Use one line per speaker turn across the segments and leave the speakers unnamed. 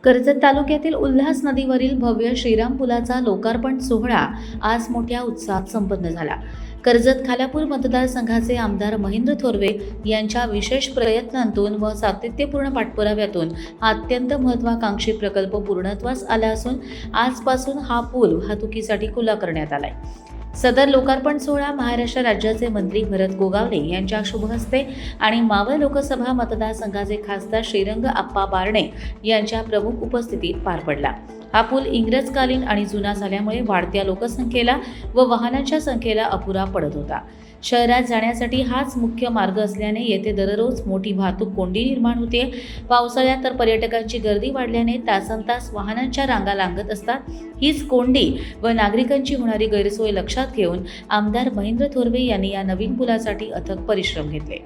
कर्जत तालुक्यातील उल्हास नदीवरील भव्य श्रीराम पुलाचा लोकार्पण सोहळा आज मोठ्या उत्साहात संपन्न झाला। कर्जत खालापूर मतदारसंघाचे आमदार महेंद्र थोरवे यांच्या विशेष प्रयत्नांतून व सातत्यपूर्ण पाठपुराव्यातून हा अत्यंत महत्त्वाकांक्षी प्रकल्प पूर्णत्वास आला असून आजपासून हा पूल वाहतुकीसाठी खुला करण्यात आलाय। सदर लोकार्पण सोहळा महाराष्ट्र राज्याचे मंत्री भरत गोगावले यांच्या शुभ हस्ते आणि मावळ लोकसभा मतदारसंघाचे खासदार श्रीरंग आप्पा बारणे यांच्या प्रमुख उपस्थितीत पार पडला। हा पूल इंग्रजकालीन आणि जुना झाल्यामुळे वाढत्या लोकसंख्येला व वाहनांच्या संख्येला अपुरा पडत होता। शहरात जाण्यासाठी हाच मुख्य मार्ग असल्याने येथे दररोज मोठी वाहतूक कोंडी निर्माण होते। पावसाळ्यात तर पर्यटकांची गर्दी वाढल्याने तासनतास वाहनांच्या रांगा लागत असतात। हीच कोंडी व नागरिकांची होणारी गैरसोय लक्षात घेऊन आमदार महेंद्र थोरवे यांनी या नवीन पुलासाठी अथक परिश्रम घेतले।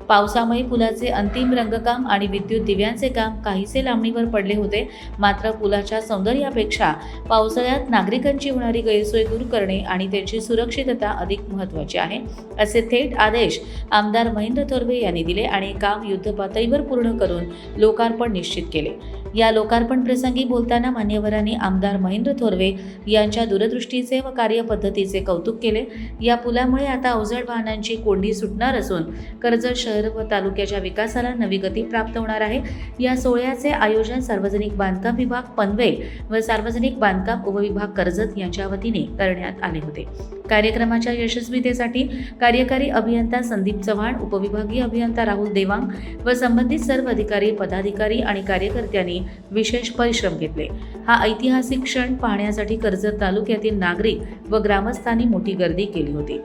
पावसामुळे पुलाचे अंतिम रंगकाम आणि विद्युत दिव्यांचे काम काहीसे लांबणीवर पडले होते, मात्र पुलाच्या सौंदर्यापेक्षा पावसाळ्यात नागरिकांची होणारी गैरसोय दूर करणे आणि त्यांची सुरक्षितता अधिक महत्त्वाची आहे, असे थेट आदेश आमदार महेंद्र थोरवे यांनी दिले आणि काम युद्धपातळीवर पूर्ण करून लोकार्पण निश्चित केले। या लोकार्पण प्रसंगी बोलताना मान्यवरांनी आमदार महेंद्र थोरवे यांच्या दूरदृष्टीचे व कार्यपद्धतीचे कौतुक केले। या पुलामुळे आता अवजड वाहनांची कोंडी सुटणार असून कर्जत शहर व तालुक्याच्या विकासाला नवी गती प्राप्त होणार आहे। या सोहळ्याचे आयोजन सार्वजनिक बांधकाम विभाग पनवेल व सार्वजनिक बांधकाम उपविभाग कर्जत यांच्या वतीने करण्यात आले होते। कार्यक्रमाच्या यशस्वीतेसाठी कार्यकारी अभियंता संदीप चव्हाण, उपविभागीय अभियंता राहुल देवांग व संबंधित सर्व अधिकारी, पदाधिकारी आणि कार्यकर्त्यांनी विशेष परिश्रम घेतले। हा ऐतिहासिक क्षण पाहण्यासाठी कर्जत तालुक्यातील नागरिक व ग्रामस्थांनी मोठी गर्दी केली होती।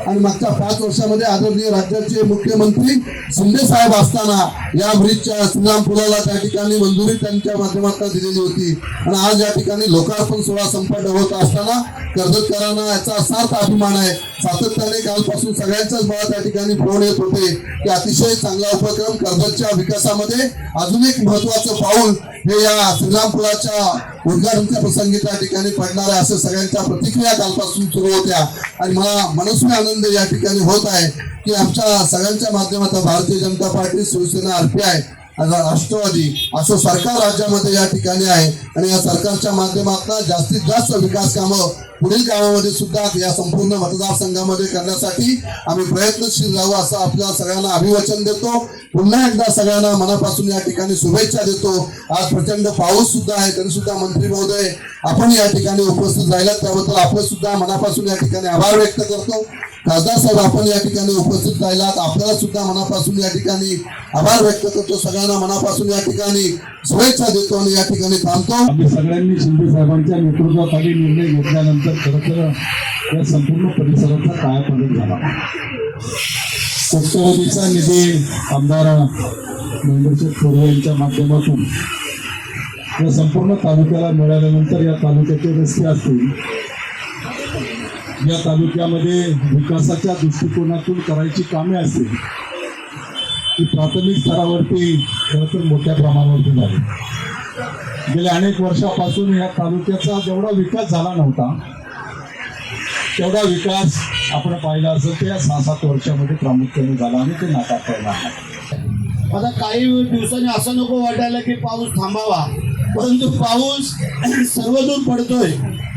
आणि मागच्या 5 वर्षामध्ये आदरणीय राज्याचे मुख्यमंत्री शिंदे साहेब असताना या ब्रिजच्या श्रीराम पुलाला त्या ठिकाणी मंजुरी त्यांच्या माध्यमातून दिलेली होती आणि आज या ठिकाणी लोकार्पण सोहळा संपन्न होत असताना कर्जतकरांना याचा सार्थ अभिमान आहे। सातत्याने कालपासून सगळ्यांच्याच मला त्या ठिकाणी फोन येत होते की अतिशय चांगला उपक्रम कर्जतच्या विकासामध्ये अजून एक महत्त्वाचं पाऊल हे या श्रीराम पुलाच्या उद्घाटनाच्या प्रसंगी त्या ठिकाणी पडणार आहे, असं सगळ्यांच्या प्रतिक्रिया कालपासून सुरू होत्या आणि मला मनस्वी आनंद या ठिकाणी होत आहे की आमच्या सगळ्यांच्या माध्यमातून भारतीय जनता पार्टी, शिवसेना, RPI, राष्ट्रवादी असं सरकार राज्यामध्ये या ठिकाणी आहे आणि या सरकारच्या माध्यमातून जास्तीत जास्त विकास कामं पुढील कामामध्ये सुद्धा या संपूर्ण मतदारसंघामध्ये करण्यासाठी आम्ही प्रयत्नशील राहू असं आपल्या सगळ्यांना अभिवचन देतो। पुन्हा एकदा सगळ्यांना मनापासून या ठिकाणी शुभेच्छा देतो। आज प्रचंड पाऊस सुद्धा आहे तरी सुद्धा मंत्री महोदय आपण या ठिकाणी उपस्थित राहिलात त्याबद्दल आपण सुद्धा मनापासून या ठिकाणी आभार व्यक्त करतो। खासदार साहेब आपण या ठिकाणी उपस्थित राहिलात आपल्याला सुद्धा मनापासून या ठिकाणी आभार व्यक्त करतो। सगळ्यांना मनापासून या ठिकाणी शुभेच्छा देतो आणि या ठिकाणी थांबतो।
आम्ही सगळ्यांनी शिंदे साहेबांच्या नेतृत्वाखाली निर्णय घेतल्यानंतर खरं तर या संपूर्ण परिसराचा कायापालट झाला। कोट्यवधीचा निधी आमदार महेंद्र थोरवे यांच्या माध्यमातून या संपूर्ण तालुक्याला मिळाल्यानंतर या तालुक्याचे रस्ते असतील, या तालुक्यामध्ये विकासाच्या दृष्टिकोनातून करायची कामे असतील ती प्राथमिक स्तरावरती खरं तर मोठ्या प्रमाणावरती झाली। गेल्या अनेक वर्षापासून या तालुक्याचा जेवढा विकास झाला नव्हता तेवढा विकास आपण पाहिला असेल ते या 6-7 वर्षामध्ये प्रामुख्याने झाला आणि ते नाकारता येणार नाही।
आता काही दिवसांनी असं नको वाटायला की पाऊस थांबावा, परंतु पाऊस सर्वदूर पडतोय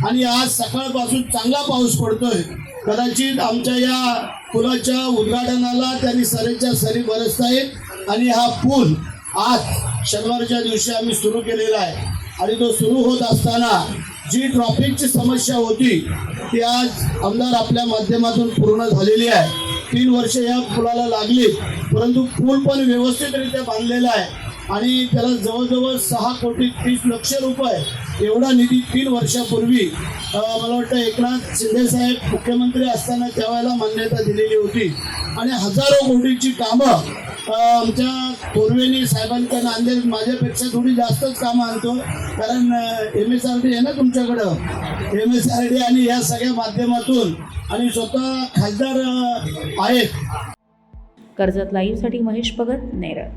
आणि आज सकाळपासून चांगला पाऊस पडतोय। कदाचित आमच्या या पुलाच्या उद्घाटनाला त्यांनी सरीच्या सरी बरसतायत आणि हा पूल आज शनिवारच्या दिवशी आम्ही सुरू केलेला आहे आणि तो सुरू होत असताना जी ट्रॅफिकची समस्या होती ती आज आमदार आपल्या माध्यमातून पूर्ण झालेली आहे। 3 वर्ष या पुलाला लागली परंतु पूल पण व्यवस्थितरित्या बांधलेला आहे आणि त्याला जवळजवळ 6,30,00,000 रुपये एवढा निधी 3 वर्षापूर्वी मला वाटतं एकनाथ शिंदे साहेब मुख्यमंत्री असताना त्यावेळेला मान्यता दिलेली होती आणि हजारो कोटीची कामं आमच्या थोरवेनी साहेबांकडे आणले। माझ्यापेक्षा थोडी जास्तच कामं आणतो कारण MSRD आहे ना तुमच्याकडं, MSRD आणि या सगळ्या माध्यमातून आणि स्वतः खासदार आहेत।
कर्जत लाईव्हसाठी महेश भगत, नेरळ।